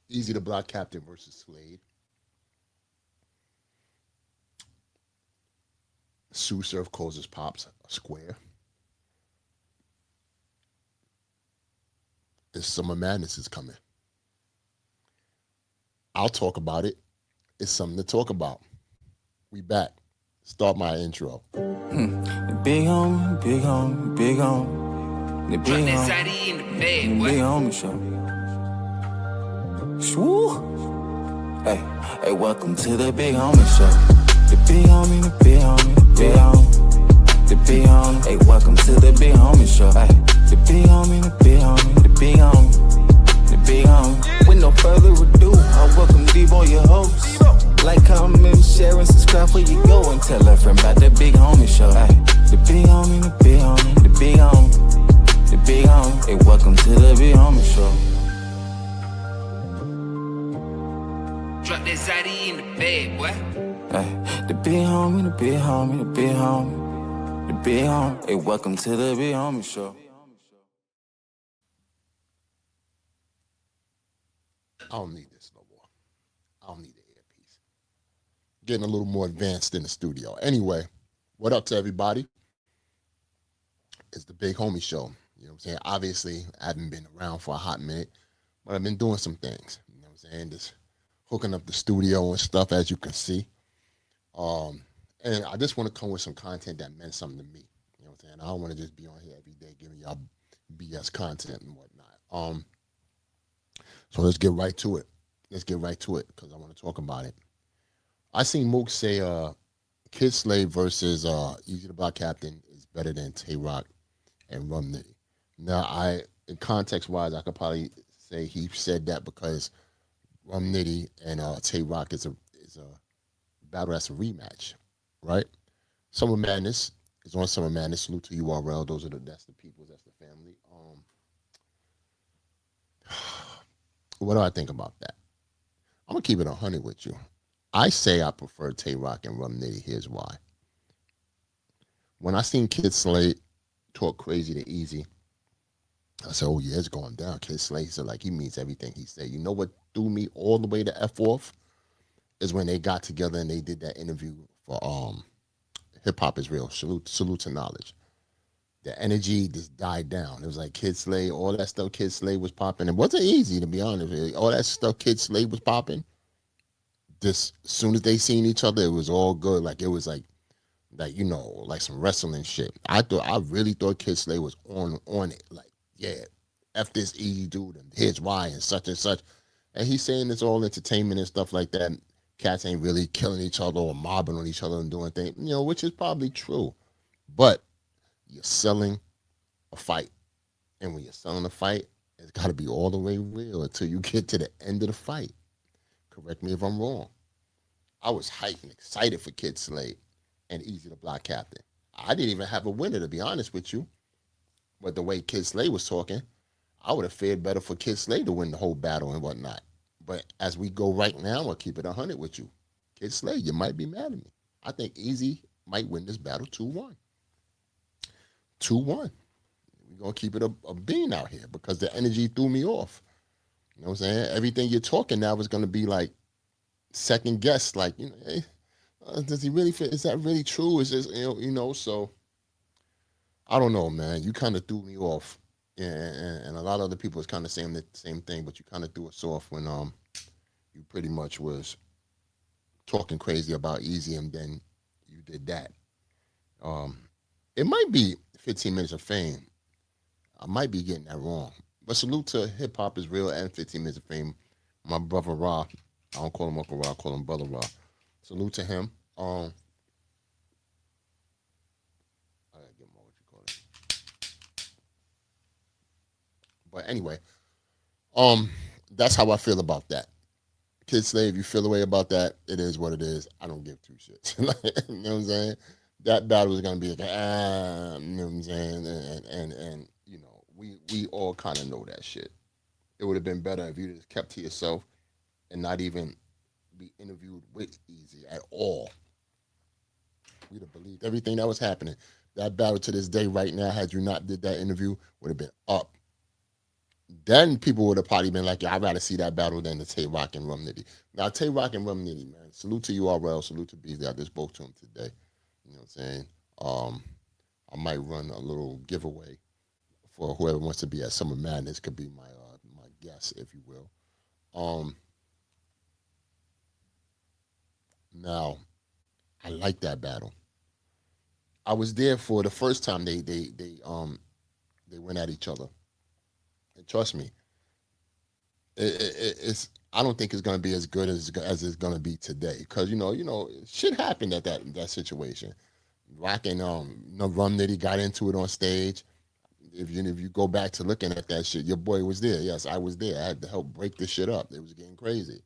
Easy the Block Captain versus Slade. Tsu Surf calls his pops a square. And Summer Madness is coming. I'll talk about it. It's something to talk about. We back. Start my intro. The big homie, big homie, big homie. The big homie, in the bed, the big homie show. Swoo! Hey, hey, welcome to the big homie show. The big homie, the big homie, the big homie. The big homie, hey, welcome to the big homie show. Hey, the big homie, the big homie, the big homie. The big homie. With no further ado, I welcome Devo, your host. Like, comment, share, and subscribe before you go and tell a friend about the big homie show. Ay, the big homie, the big homie, the big homie, the big homie. Hey, welcome to the big homie show. Drop that zaddy in the bed, boy. Ay, the big homie, the big homie, the big homie, the big homie. Hey, welcome to the big homie show. I don't need this no more. I don't need the earpiece. Getting a little more advanced in the studio. Anyway, what up to everybody? It's the Big Homie Show. You know what I'm saying? Obviously, I haven't been around for a hot minute, but I've been doing some things. You know what I'm saying? Just hooking up the studio and stuff, as you can see. And I just want to come with some content that meant something to me. You know what I'm saying? I don't want to just be on here every day giving y'all BS content and whatnot. So let's get right to it. Let's get right to it because I want to talk about it. I seen Mook say Kid Slave versus Eazy the Block Captain is better than Tay Rock and Rum Nitty. Now, in context wise, I could probably say he said that because Rum Nitty and Tay Rock is a battle that's a rematch, right? Summer Madness is on Summer Madness. Salute to URL. That's the people, that's the family. What do I think about that? I'm gonna keep it 100 with you. I say I prefer Tay Rock and Rum Nitty. Here's why. When I seen Kid Slade talk crazy to Eazy, I said, "Oh yeah, it's going down." Kid Slade said like he means everything he said. You know what threw me all the way to f off is when they got together and they did that interview for Hip Hop is Real. Salute to knowledge. The energy just died down. It was like Kid Slade, all that stuff Kid Slade was popping. It wasn't easy to be honest. All that stuff Kid Slade was popping. Just as soon as they seen each other, it was all good. Like it was like like some wrestling shit. I really thought Kid Slade was on it. Like, yeah, F this easy dude and here's why and such and such. And he's saying it's all entertainment and stuff like that. Cats ain't really killing each other or mobbing on each other and doing things, which is probably true. But you're selling a fight. And when you're selling a fight, it's got to be all the way real until you get to the end of the fight. Correct me if I'm wrong. I was hyped and excited for Kid Slade and Eazy the Block Captain. I didn't even have a winner, to be honest with you. But the way Kid Slade was talking, I would have fared better for Kid Slade to win the whole battle and whatnot. But as we go right now, I'll keep it 100 with you. Kid Slade, you might be mad at me. I think Eazy might win this battle 2-1. 2-1. We're going to keep it a bean out here because the energy threw me off. You know what I'm saying? Everything you're talking now is going to be like second guess. Like, hey, does he really fit? Is that really true? Is this, so I don't know, man. You kind of threw me off. And a lot of other people was kind of saying the same thing, but you kind of threw us off when you pretty much was talking crazy about Eazy and then you did that. Um, it might be 15 minutes of fame. I might be getting that wrong. But salute to Hip Hop is Real and 15 Minutes of Fame. My brother Ra. I don't call him Uncle Ra, I call him Brother Ra. Salute to him. I gotta get more what you call it. But anyway, that's how I feel about that. Kid Slave, you feel the way about that, it is what it is. I don't give two shits. You know what I'm saying? That battle is gonna be like, you know what I'm saying? And we all kind of know that shit. It would have been better if you just kept to yourself and not even be interviewed with Eazy at all. We'd have believed everything that was happening. That battle to this day, right now, had you not did that interview, would have been up. Then people would have probably been like, yeah, I'd rather see that battle than the Tay Rock and Rum Nitty. Now, Tay Rock and Rum Nitty, man. Salute to URL. Salute to Beasley. I just spoke to him today. You know what I'm saying? Um, I might run a little giveaway for whoever wants to be at Summer Madness. Could be my guest, if you will. Um, Now, I like that battle. I was there for the first time they went at each other. And trust me, it's I don't think it's gonna be as good as it's gonna be today because shit happened at that situation. Rock and no Rum Nitty got into it on stage. If you go back to looking at that shit, your boy was there. Yes, I was there. I had to help break this shit up. It was getting crazy.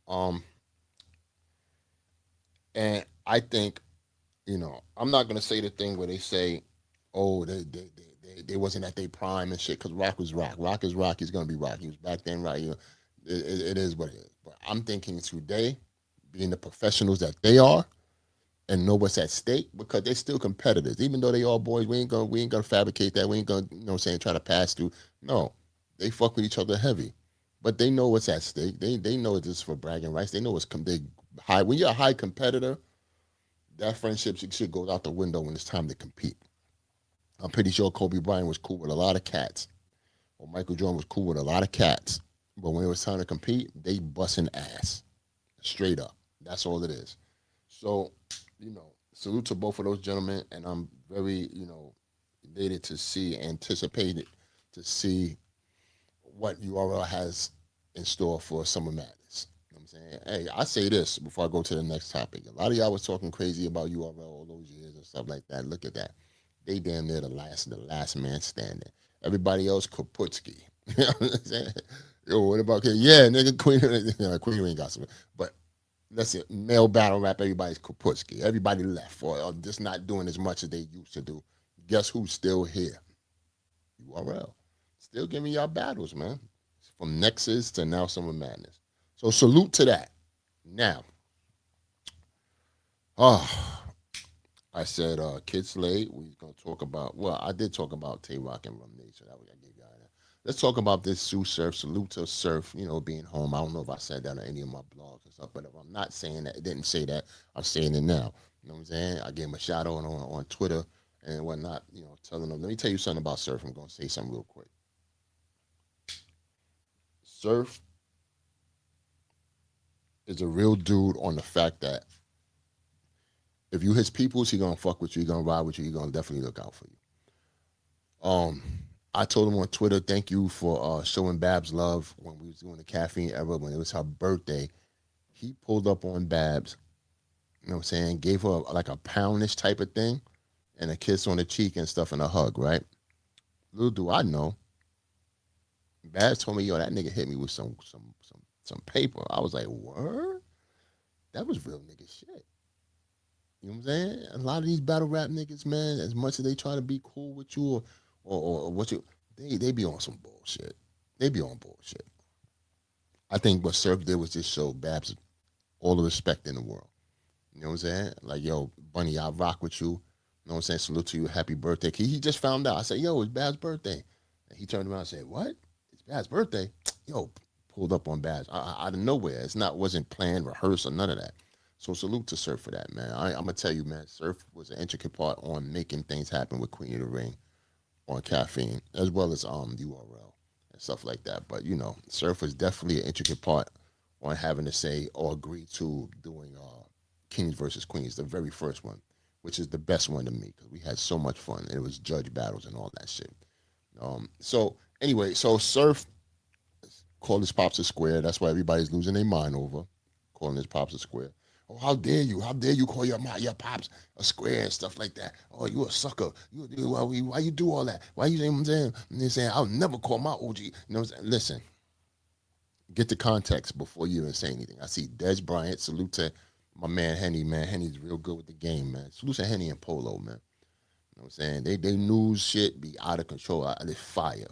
Um, and I think I'm not gonna say the thing where they say, "Oh, they wasn't at their prime and shit," because Rock was Rock. Rock is Rock. He's gonna be Rock. He was back then, right? It is what it is. But I'm thinking today, being the professionals that they are, and know what's at stake, because they're still competitors. Even though they all boys, we ain't gonna fabricate that. We ain't gonna, try to pass through. No, they fuck with each other heavy, but they know what's at stake. They know this is for bragging rights. They know they high. When you're a high competitor, that friendship shit goes out the window when it's time to compete. I'm pretty sure Kobe Bryant was cool with a lot of cats, or Michael Jordan was cool with a lot of cats. But when it was time to compete, they busting ass straight up. That's all it is. So, salute to both of those gentlemen, and I'm very, elated to see, anticipated to see what URL has in store for Summer Madness. You know what I'm saying? Hey, I say this before I go to the next topic. A lot of y'all was talking crazy about URL all those years and stuff like that. Look at that. They damn near the last man standing. Everybody else Kaputski. You know what I'm saying? Yo, what about yeah, nigga Queen Queen ain't got some. But listen, male battle rap, everybody's Kaputski. Everybody left or just not doing as much as they used to do. Guess who's still here? URL. Still giving y'all battles, man. From Nexus to now Summer Madness. So salute to that. Now, oh, I said Kid Slade. We was gonna talk about. Well, I did talk about Tay Rock and Rum Nitty, so that was I gave y'all that. Let's talk about this Tsu Surf. Salute to Surf. Being home. I don't know if I said that on any of my blogs and stuff, but if I'm not saying that, it didn't say that. I'm saying it now. You know what I'm saying? I gave him a shout out on Twitter and whatnot. Telling them. Let me tell you something about Surf. I'm gonna say something real quick. Surf is a real dude on the fact that if you his peoples, he gonna fuck with you, he gonna ride with you, he gonna definitely look out for you. Um, I told him on Twitter, thank you for showing Babs love when we was doing the caffeine era when it was her birthday. He pulled up on Babs, you know what I'm saying, gave her like a poundish type of thing and a kiss on the cheek and stuff and a hug, right? Little do I know, Babs told me, yo, that nigga hit me with some paper. I was like, what? That was real nigga shit. You know what I'm saying? A lot of these battle rap niggas, man, as much as they try to be cool with you or what you, they be on some bullshit. They be on bullshit. I think what Surf did was just show Babs all the respect in the world. You know what I'm saying? Like, yo, Bunny, I rock with you. You know what I'm saying? Salute to you. Happy birthday. He just found out. I said, yo, it's Babs' birthday. And he turned around and said, what? It's Babs' birthday? Yo, pulled up on Babs out of nowhere. Wasn't planned, rehearsed, or none of that. So salute to Surf for that, man. I'm gonna tell you, man, Surf was an intricate part on making things happen with Queen of the Ring on caffeine, as well as URL and stuff like that. But Surf was definitely an intricate part on having to say or agree to doing Kings versus Queens, the very first one, which is the best one to me because we had so much fun and it was judge battles and all that shit. So anyway, so Surf called his pops a square. That's why everybody's losing their mind over calling his pops a square. Oh, how dare you? How dare you call your pops a square and stuff like that? Oh, you a sucker. Why you do all that? Why you saying what I'm saying? And they're saying, I'll never call my OG. You know what I'm saying? Listen, get the context before you even say anything. I see Des Bryant. Salute to my man Henny, man. Henny's real good with the game, man. Salute to Henny and Polo, man. You know what I'm saying? They news shit be out of control. They fire.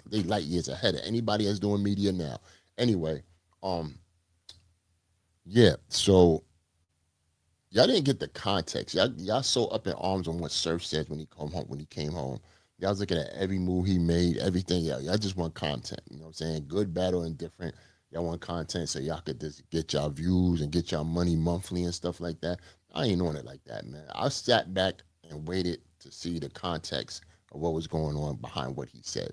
They light years ahead of anybody that's doing media now. Anyway, um, yeah. So y'all didn't get the context. Y'all so up in arms on what Surf said when he came home. Y'all was looking at every move he made, everything. Y'all just want content. You know what I'm saying? Good, bad, or indifferent. Y'all want content so y'all could just get y'all views and get y'all money monthly and stuff like that. I ain't on it like that, man. I sat back and waited to see the context of what was going on behind what he said.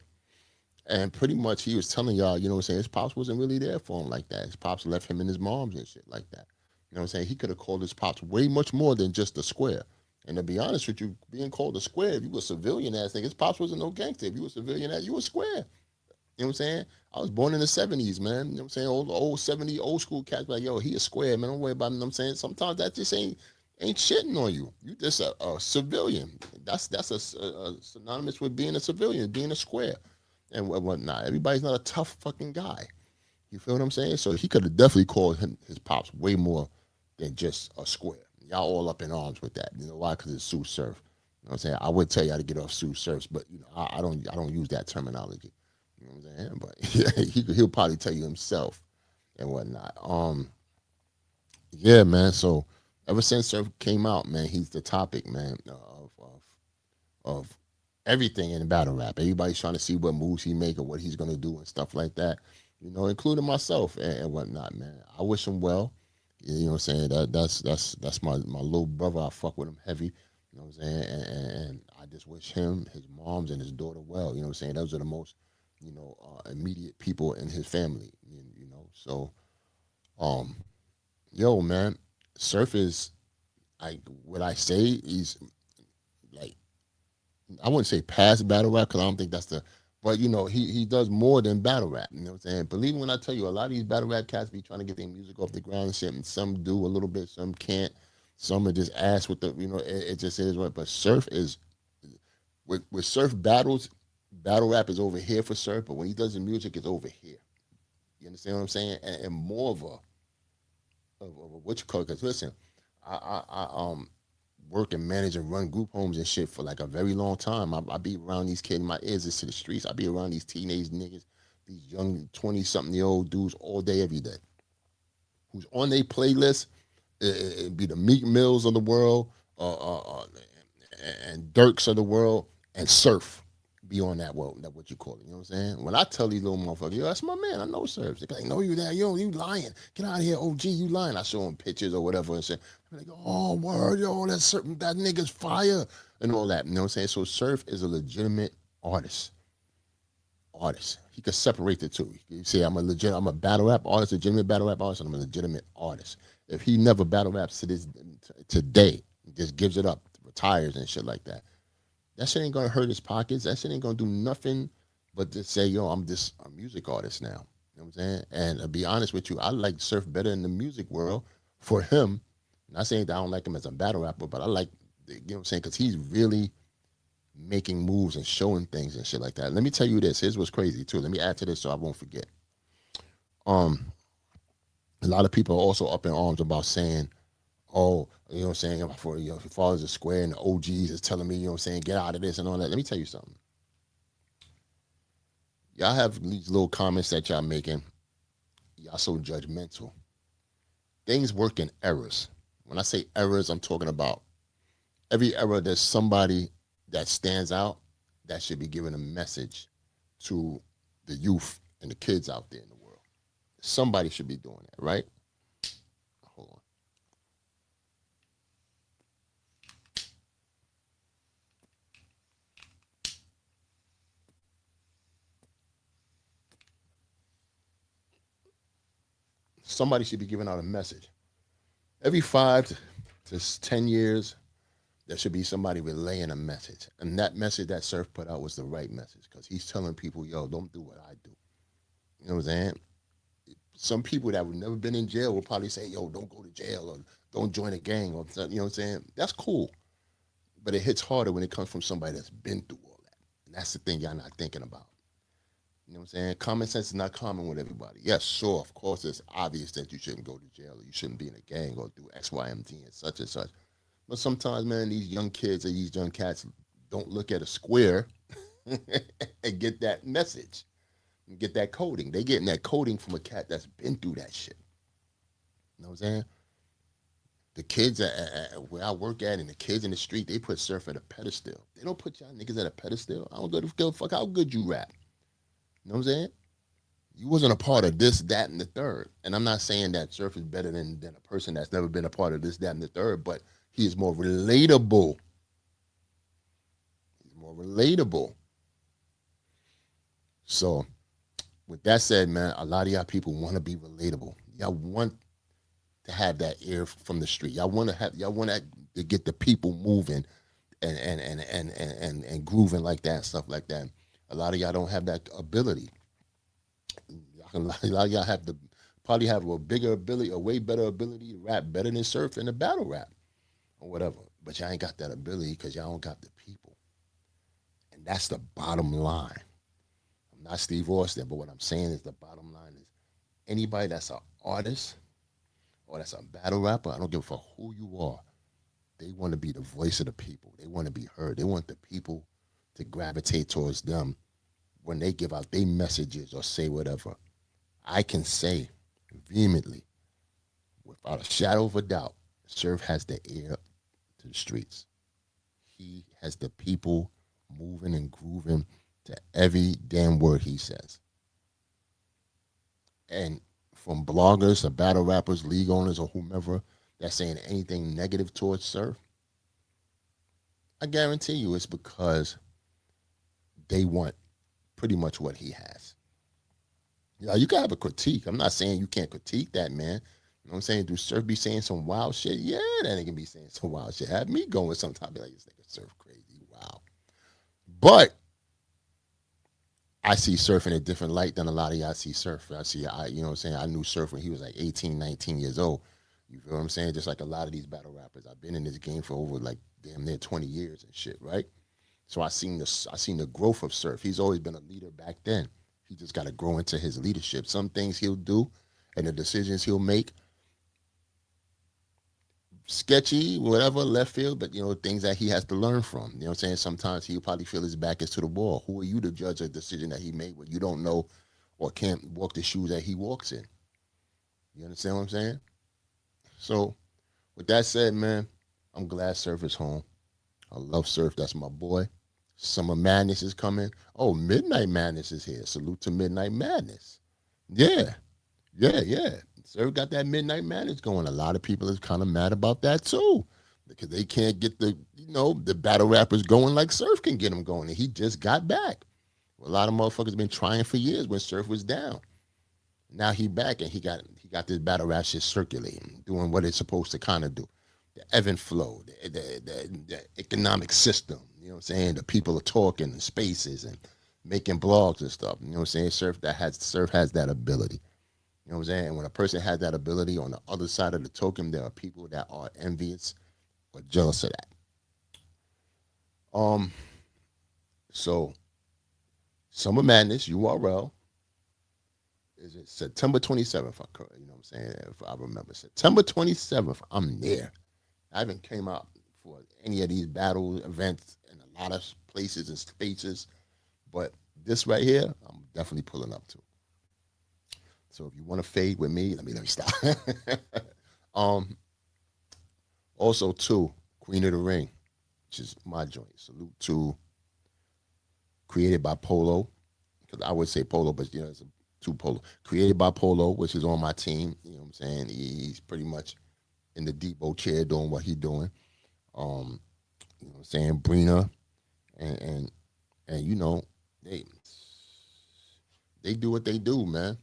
And pretty much he was telling y'all, you know what I'm saying, his pops wasn't really there for him like that. His pops left him and his moms and shit like that. You know what I'm saying? He could have called his pops way much more than just a square. And to be honest with you, being called a square, if you were a civilian ass thing, his pops wasn't no gangster. If you were a civilian ass, you were square. You know what I'm saying? I was born in the 70s, man. You know what I'm saying? Old 70, old school cats like, yo, he a square, man. Don't worry about him. You know what I'm saying? Sometimes that just ain't shitting on you. You just a civilian. That's a synonymous with being a civilian, being a square and whatnot. Everybody's not a tough fucking guy. You feel what I'm saying? So he could have definitely called his pops way more than just a square. Y'all all up in arms with that. You know why? Because it's Tsu Surf. You know what I'm saying? I would tell y'all to get off Tsu Surfs, but you know I don't use that terminology. You know what I'm saying? But yeah, he'll probably tell you himself and whatnot. Yeah, man. So ever since Surf came out, man, he's the topic, man, of everything in battle rap. Everybody's trying to see what moves he make or what he's gonna do and stuff like that. You know, including myself and whatnot, man. I wish him well. You know what I'm saying? That's my little brother. I fuck with him heavy. You know what I'm saying? And I just wish him, his moms, and his daughter well. You know what I'm saying? Those are the most, immediate people in his family. So um, yo, man, Surf is I what I say he's like I wouldn't say past battle rap because I don't think that's the. But he does more than battle rap. You know what I'm saying? Believe me when I tell you, a lot of these battle rap cats be trying to get their music off the ground and shit, and some do a little bit, some can't. Some are just ass with the, it just is what. But Surf is with Surf battles, battle rap is over here for Surf, but when he does the music, it's over here. You understand what I'm saying? And more of a what you call it? Because listen, I work and manage and run group homes and shit for like a very long time. I be around these kids. My ears is to the streets. I be around these teenage niggas, these young 20-something-year-old dudes all day, every day. Who's on their playlist? It be the Meek Mills of the world, and Dirks of the world, and Surf be on that world. That what you call it. You know what I'm saying? When I tell these little motherfuckers, yo, that's my man. I know Surf. They like, no, you that. Yo, you lying. Get out of here, OG. You lying. I show them pictures or whatever and say, like, oh, word, yo, that nigga's fire and all that. You know what I'm saying? So Surf is a legitimate artist. He could separate the two. You say I'm a battle rap artist, legitimate battle rap artist, and I'm a legitimate artist. If he never battle raps to this today, just gives it up, retires and shit like that, that shit ain't gonna hurt his pockets. That shit ain't gonna do nothing but to say, yo, I'm just a music artist now. You know what I'm saying? And to be honest with you, I like Surf better in the music world for him. Not saying that I don't like him as a battle rapper, but I like, you know what I'm saying, because he's really making moves and showing things and shit like that. Let me tell you this. Here's what's crazy too. Let me add to this so I won't forget. Um, a lot of people are also up in arms about saying, oh, you know what I'm saying, for if your father's a square and the OGs is telling me, you know what I'm saying, get out of this and all that. Let me tell you something. Y'all have these little comments that y'all making. Y'all so judgmental. Things work in errors. When I say errors, I'm talking about every error there's somebody that stands out that should be giving a message to the youth and the kids out there in the world. Somebody should be doing that, right? Hold on. Somebody should be giving out a message. Every 5 to 10 years, there should be somebody relaying a message. And that message that Surf put out was the right message because he's telling people, yo, don't do what I do. You know what I'm saying? Some people that have never been in jail will probably say, yo, don't go to jail or don't join a gang or something. You know what I'm saying? That's cool. But it hits harder when it comes from somebody that's been through all that. And that's the thing y'all not thinking about. You know what I'm saying? Common sense is not common with everybody. Yes, sure, of course, it's obvious that you shouldn't go to jail or you shouldn't be in a gang or do X, Y, and Z and such and such. But sometimes, man, these young kids or these young cats don't look at a square and get that message and get that coding. They getting that coding from a cat that's been through that shit. You know what I'm saying? The kids where I work at and the kids in the street, they put surf at a pedestal. They don't put y'all niggas at a pedestal. I don't give a fuck how good you rap. You know what I'm saying? You wasn't a part of this, that, and the third. And I'm not saying that surf is better than a person that's never been a part of this, that, and the third, but he is more relatable. He's more relatable. So with that said, man, a lot of y'all people want to be relatable. Y'all want to have that air from the street. Y'all want to get the people moving and grooving like that, stuff like that. A lot of y'all don't have that ability. A lot of y'all have the probably have a bigger ability, a way better ability to rap better than surf in the battle rap or whatever. But y'all ain't got that ability because y'all don't got the people. And that's the bottom line. I'm not Steve Austin, but what I'm saying is the bottom line is anybody that's an artist or that's a battle rapper, I don't give a fuck who you are. They want to be the voice of the people. They want to be heard. They want the people to gravitate towards them when they give out their messages or say whatever. I can say vehemently, without a shadow of a doubt, Surf has the ear to the streets. He has the people moving and grooving to every damn word he says. And from bloggers or battle rappers, league owners, or whomever that's saying anything negative towards Surf, I guarantee you it's because they want pretty much what he has. Yeah, you can have a critique. I'm not saying you can't critique that, man. You know what I'm saying? Do Surf be saying some wild shit? Yeah, that nigga be saying some wild shit. Have me going sometimes be like, this nigga Surf crazy. Wow. But I see Surf in a different light than a lot of y'all see Surf. You know what I'm saying? I knew Surf when he was like 18, 19 years old. You feel what I'm saying? Just like a lot of these battle rappers. I've been in this game for over like damn near 20 years and shit, right? So I seen the growth of Surf. He's always been a leader back then. He just got to grow into his leadership. Some things he'll do and the decisions he'll make, sketchy, whatever, left field, but, you know, things that he has to learn from. You know what I'm saying? Sometimes he'll probably feel his back is to the wall. Who are you to judge a decision that he made when you don't know or can't walk the shoes that he walks in? You understand what I'm saying? So, with that said, man, I'm glad Surf is home. I love Surf. That's my boy. Summer Madness is coming. Oh, Midnight Madness is here. Salute to Midnight Madness. Yeah, yeah. Surf got that Midnight Madness going. A lot of people is kind of mad about that too, because they can't get the battle rappers going like Surf can get them going, and he just got back. A lot of motherfuckers been trying for years when Surf was down. Now he back and he got this battle rap shit circulating, doing what it's supposed to kind of do. The ebb and flow, the economic system. You know what I'm saying? The people are talking in spaces and making blogs and stuff. You know what I'm saying? Surf has that ability. You know what I'm saying? And when a person has that ability, on the other side of the token, there are people that are envious or jealous of that. Um, so Summer Madness URL is it September 27th? You know what I'm saying? If I remember, September 27th. I'm there. I haven't came out for any of these battle events in a lot of places and spaces, but this right here, I'm definitely pulling up to. So if you want to fade with me, let me stop. um, Also too, Queen of the Ring, which is my joint. Salute to created by Polo, because I would say Polo, but you know it's two Polo. Created by Polo, which is on my team. You know what I'm saying? He's pretty much in the Depot chair doing what he's doing. Um, you know what I'm saying? Brina and you know, they do what they do, man.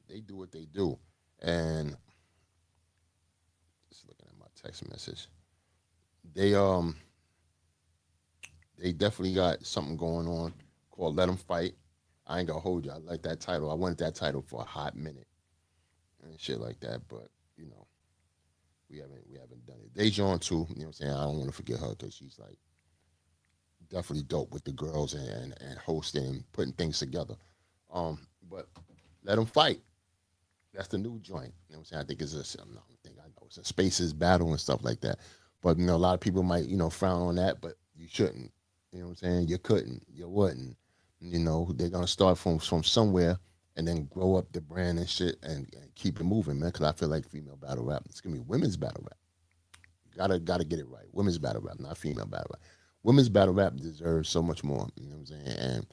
They do what they do. And just looking at my text message. They they definitely got something going on called Let 'Em Fight. I ain't gonna hold you. I like that title. I wanted that title for a hot minute and shit like that, but you know, we haven't done it. Dejon too, you know what I'm saying? I don't want to forget her because she's like definitely dope with the girls and hosting and putting things together. But Let 'Em Fight. That's the new joint. You know what I'm saying? I think it's I know it's a spaces battle and stuff like that. But you know, a lot of people might, you know, frown on that, but you shouldn't. You know what I'm saying? You couldn't. You wouldn't. You know, they're gonna start from somewhere and then grow up the brand and shit and keep it moving, man. Because I feel like female battle rap, it's gonna be women's battle rap. Gotta get it right. Women's battle rap, not female battle rap. Women's battle rap deserves so much more. You know what I'm saying? And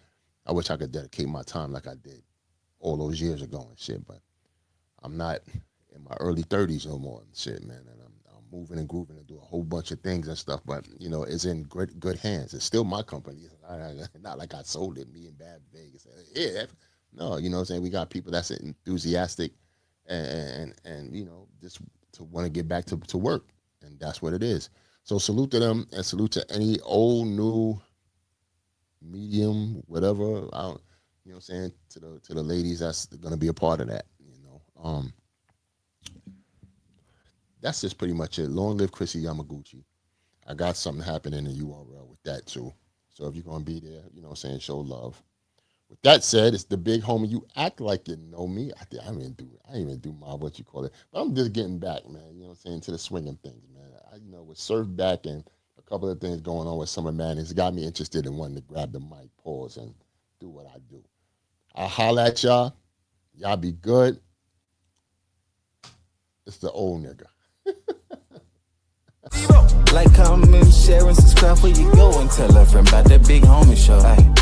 I wish I could dedicate my time like I did all those years ago and shit. But I'm not in my early 30s no more and shit, man. And I'm moving and grooving and do a whole bunch of things and stuff. But it's in good hands. It's still my company. Not like I sold it. Me and Bad Vegas. Yeah, no, you know what I'm saying. We got people that's enthusiastic and just to want to get back to work, and that's what it is. So salute to them and salute to any old, new, medium, whatever. I don't, you know what I'm saying, to the ladies that's gonna be a part of that. That's just pretty much it. Long live Chrissy Yamaguchi. I got something happening in the URL with that too. So if you're gonna be there, you know what I'm saying, show love. With that said, it's the big homie. You act like you know me. I didn't even do my what you call it. But I'm just getting back, man. You know what I'm saying, to the swinging things, man. With Surf back and a couple of things going on with Summer Madness, it got me interested in wanting to grab the mic, pause, and do what I do. I'll holla at y'all. Y'all be good. It's the old nigga. Like, comment, share, and subscribe where you go, and tell a friend about the Big Homie Show. Ay.